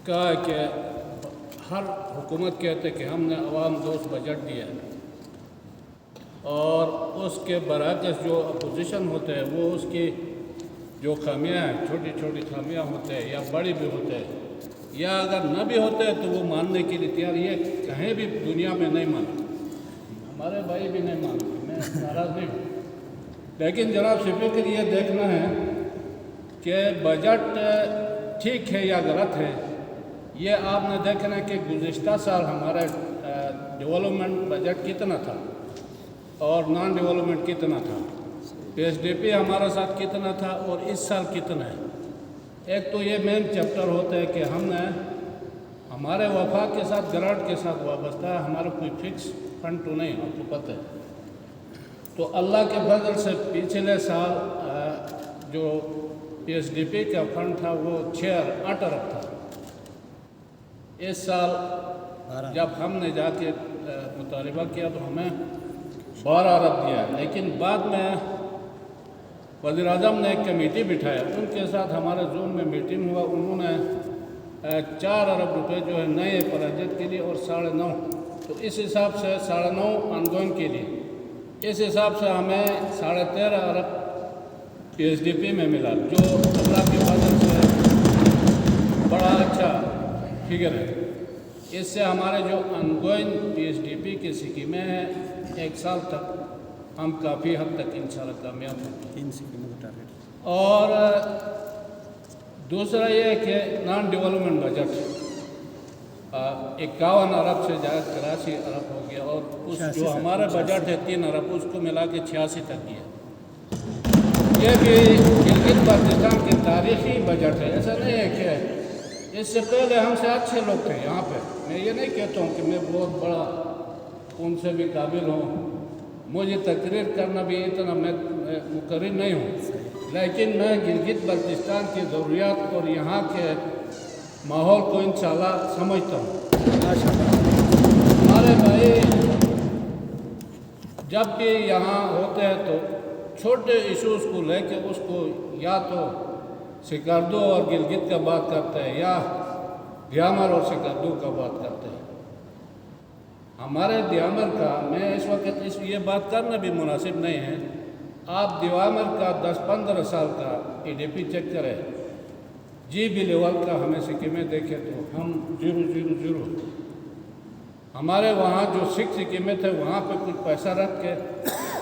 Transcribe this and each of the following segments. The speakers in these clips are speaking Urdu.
کہا کہ ہر حکومت کہتے کہ ہم نے عوام دوست بجٹ دیا اور اس کے برعکس جو اپوزیشن ہوتے ہیں وہ اس کی جو خامیاں ہیں، چھوٹی چھوٹی خامیاں ہوتے ہیں یا بڑی بھی ہوتے ہیں یا اگر نہ بھی ہوتے ہیں تو وہ ماننے کے لیے تیار، یہ کہیں بھی دنیا میں نہیں مانتے، ہمارے بھائی بھی نہیں مانتے، میں ناراض نہیں ہوں۔ لیکن جناب اسپیکر یہ دیکھنا ہے کہ بجٹ ٹھیک ہے یا غلط ہے، یہ آپ نے دیکھنا ہے کہ گزشتہ سال ہمارا ڈیولپمنٹ بجٹ کتنا تھا اور نان ڈیولپمنٹ کتنا تھا، پی ایس ڈی پی ہمارا ساتھ کتنا تھا اور اس سال کتنا ہے۔ ایک تو یہ مین چیپٹر ہوتا ہے کہ ہم نے ہمارے وفاق کے ساتھ گرانٹ کے ساتھ وابستہ ہے، ہمارا کوئی فکس فنڈ تو نہیں، آپ کو پتہ ہے۔ تو اللہ کے فضل سے پچھلے سال جو پی ایس ڈی پی کا فنڈ تھا وہ 8 ارب تھا۔ اس سال جب ہم نے جا کے مطالبہ کیا تو ہمیں 12 ارب دیا، لیکن بعد میں وزیر اعظم نے ایک کمیٹی بٹھایا، ان کے ساتھ ہمارے زون میں میٹنگ ہوا، انہوں نے 4 ارب روپے جو ہے نئے پروجیکٹ کے لیے اور 9.5، تو اس حساب سے 9.5 آن گوئنگ کے لیے، اس حساب سے ہمیں 13.5 ارب پی ایس ڈی پی میں ملا، جو اللہ کی فضل سے بڑا اچھا فگر ہے۔ اس سے ہمارے جو on going P S D P کی اسکیمیں ہیں 1 سال تک ہم کافی حد تک انشاءاللہ کامیاب ہیں۔ اور دوسرا یہ ہے کہ نان ڈیولپمنٹ بجٹ 51 ارب سے جا 83 ارب ہو گیا، اور اس جو ہمارا بجٹ ہے 3 ارب اس کو ملا کے 86 تک گیا۔ یہ بھی گلگت بلتستان کے تاریخی بجٹ ہے، ایسا نہیں ہے کہ اس سے پہلے ہم سے اچھے لوگ تھے یہاں پہ، میں یہ نہیں کہتا ہوں کہ میں بہت بڑا ان سے بھی قابل ہوں، مجھے تقریر کرنا بھی اتنا میں مقرر نہیں ہوں، لیکن میں گلگت بلتستان کی ضروریات اور یہاں کے ماحول کو انشاءاللہ سمجھتا ہوں۔ ہمارے بھائی جب بھی یہاں ہوتے ہیں تو چھوٹے ایشوز کو لے کے اس کو یا تو سکردو اور گلگت کا بات کرتے ہیں یا دیامر اور سکردو کا بات کرتے ہیں۔ ہمارے دیامر کا میں اس وقت یہ بات کرنا بھی مناسب نہیں ہے، آپ دیامر کا 10-15 سال کا ای ڈی پی چیک کریں، جی بی لیول کا ہمیں سکیمیں دیکھیں تو ہم 0 ہمارے وہاں جو 6 سکیمیں تھے وہاں پہ کچھ پیسہ رکھ کے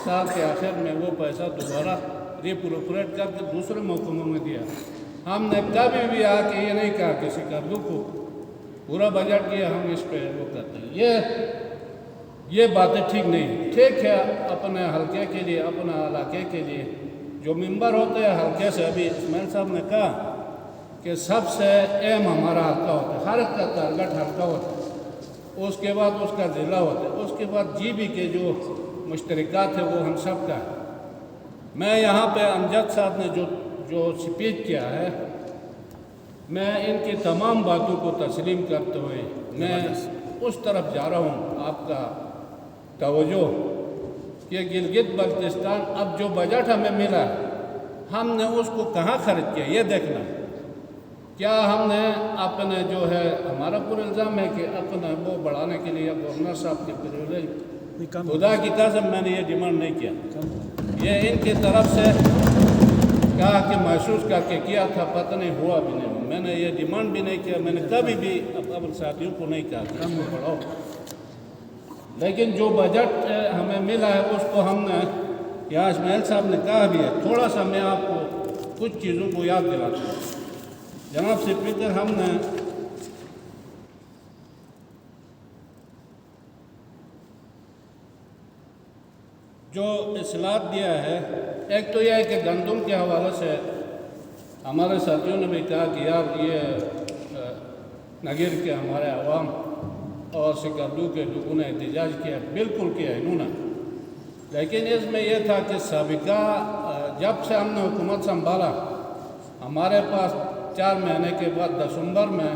سال کے آخر میں وہ پیسہ دوبارہ ریپروپریٹ کر کے دوسرے محکموں میں دیا۔ ہم نے کبھی بھی آ کے یہ نہیں کہا کہ سکردو کو پورا بجٹ دیا ہم اس پہ وہ کرتے ہیں، یہ باتیں ٹھیک نہیں۔ ٹھیک ہے اپنے حلقے کے لیے، اپنا علاقے کے لیے جو ممبر ہوتے ہیں حلقے سے، ابھی اسماعیل صاحب نے کہا کہ سب سے اہم ہمارا حلقہ ہوتا ہے، ہر ایک کا ٹارگٹ حلقہ ہوتا ہے، اس کے بعد اس کا ضلع ہوتا ہے، اس کے بعد جی بی کے جو مشترکات ہیں وہ ہم سب کا ہے۔ میں یہاں پہ امجد صاحب نے جو سپیچ کیا ہے، میں ان کی تمام باتوں کو تسلیم کرتے ہوئے میں اس طرف جا رہا ہوں، آپ کا توجہ کہ گلگت بلتستان اب جو بجٹ ہمیں ملا ہم نے اس کو کہاں خرچ کیا یہ دیکھنا ہے۔ کیا ہم نے اپنے جو ہے، ہمارا پورا الزام ہے کہ اپنا وہ بڑھانے کے لیے گورنر صاحب کے پریولیج، خدا کی قسم میں نے یہ ڈیمانڈ نہیں کیا، یہ ان کی طرف سے کہا کہ محسوس کر کے کیا تھا، پتہ نہیں ہوا بھی نہیں، میں نے یہ ڈیمانڈ بھی نہیں کیا، میں نے کبھی بھی اپنے ساتھیوں کو نہیں کہا کہ اس کو بڑھاؤ، لیکن جو بجٹ ہمیں ملا ہے اس کو ہم نے، یہاں اسماعیل صاحب نے کہا بھی ہے، تھوڑا سا میں آپ کو کچھ چیزوں کو یاد دلاتا ہوں۔ جناب اسپیکر، ہم نے جو اصلاحات دیا ہے، ایک تو یہ ہے کہ گندم کے حوالے سے ہمارے ساتھیوں نے بھی کہا کہ یار یہ نگیر کے ہمارے عوام اور سکردو کے لوگوں نے احتجاج کیا، بالکل کیا انہوں نے، لیکن اس میں یہ تھا کہ سابقہ جب سے ہم نے حکومت سنبھالا ہمارے پاس 4 مہینے کے بعد دسمبر میں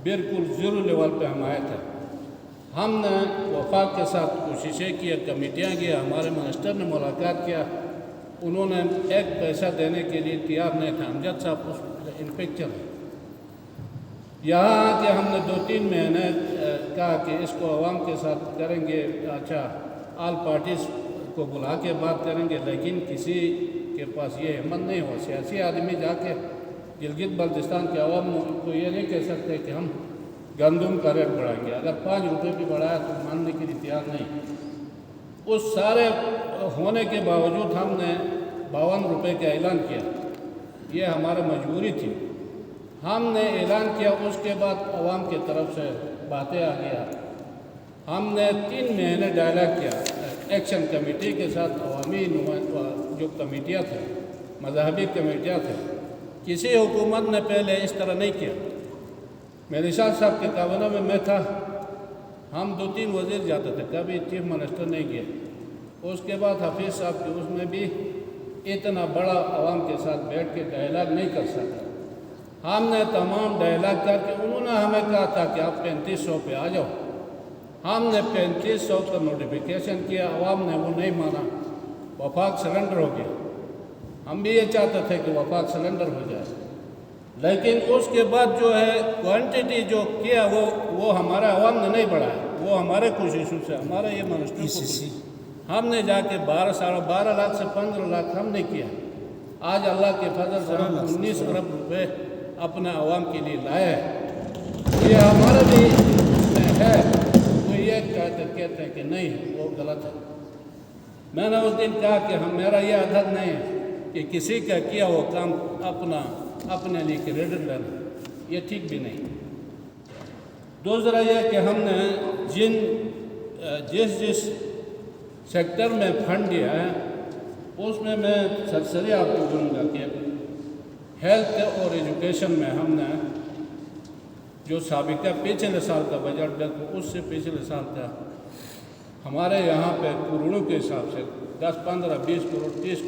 بالکل 0 لیول پہ ہم آئے تھے۔ ہم نے وفاق کے ساتھ کوششیں کی، کمیٹیاں کی، ہمارے منسٹر نے ملاقات کیا، انہوں نے ایک پیسہ دینے کے لیے تیار نہیں تھا، امجد صاحب اس انسپیکٹر ہیں، یہاں آ کے ہم نے 2-3 مہینے کہا کہ اس کو عوام کے ساتھ کریں گے، اچھا آل پارٹیز کو بلا کے بات کریں گے، لیکن کسی کے پاس یہ ہمت نہیں ہو۔ سیاسی آدمی جا کے گلگت بلتستان کے عوام کو یہ نہیں کہہ سکتے کہ ہم گندم کا ریٹ بڑھائیں گے، اگر 5 روپے بھی بڑھایا تو ماننے کے لیے تیار نہیں۔ اس سارے ہونے کے باوجود ہم نے 52 روپے کا اعلان کیا، یہ ہماری مجبوری تھی۔ ہم نے اعلان کیا، اس کے بعد عوام کی طرف سے باتیں آ گیا۔ ہم نے 3 مہینے ڈائلاگ کیا ایکشن کمیٹی کے ساتھ، عوامی جو کمیٹیاں تھیں، مذہبی کمیٹیاں تھیں، کسی حکومت نے پہلے اس طرح نہیں کیا۔ میرے صاحب کے کابینہ میں میں تھا، ہم 2-3 وزیر جاتے تھے، کبھی چیف منسٹر نہیں گئے۔ اس کے بعد حفیظ صاحب کے اس میں بھی اتنا بڑا عوام کے ساتھ بیٹھ کے ڈائلاگ نہیں کر سکتا۔ ہم نے تمام ڈائلاگ کر کے، انہوں نے ہمیں کہا تھا کہ آپ 3500 پہ آ جاؤ۔ ہم نے 3500 کا نوٹیفیکیشن کیا، عوام نے وہ نہیں مانا، وفاق سرنڈر ہو گیا۔ ہم بھی یہ چاہتے تھے کہ وفاق سرنڈر ہو جائے، لیکن اس کے بعد جو ہے کوانٹٹی جو کیا وہ ہمارا عوام نے نہیں بڑھایا، وہ ہمارے کچھ ایشو سے، ہمارے یہ منسٹر کو ہم نے جا کے 12 لاکھ سے 15 لاکھ ہم نے کیا۔ آج اللہ کے فضل سے ہم 19 ارب روپے اپنے عوام کے لیے لائے ہیں۔ یہ ہمارا بھی ہے، وہ یہ کہتے ہیں کہ نہیں وہ غلط ہے۔ میں نے اس دن کہا کہ میرا یہ عادت نہیں ہے کہ کسی کا کیا وہ کام اپنے لیے کریڈٹ لینا، یہ ٹھیک بھی نہیں۔ دوسرا یہ کہ ہم نے جس سیکٹر میں فنڈ دیا ہے، اس میں سرسری آپ کو بولوں گا کہ ہیلتھ اور ایجوکیشن میں ہم نے جو سابقہ پچھلے سال کا بجٹ دیکھو، اس سے پچھلے سال کا ہمارے یہاں پہ کروڑوں کے حساب سے 10 15 20 کروڑ 30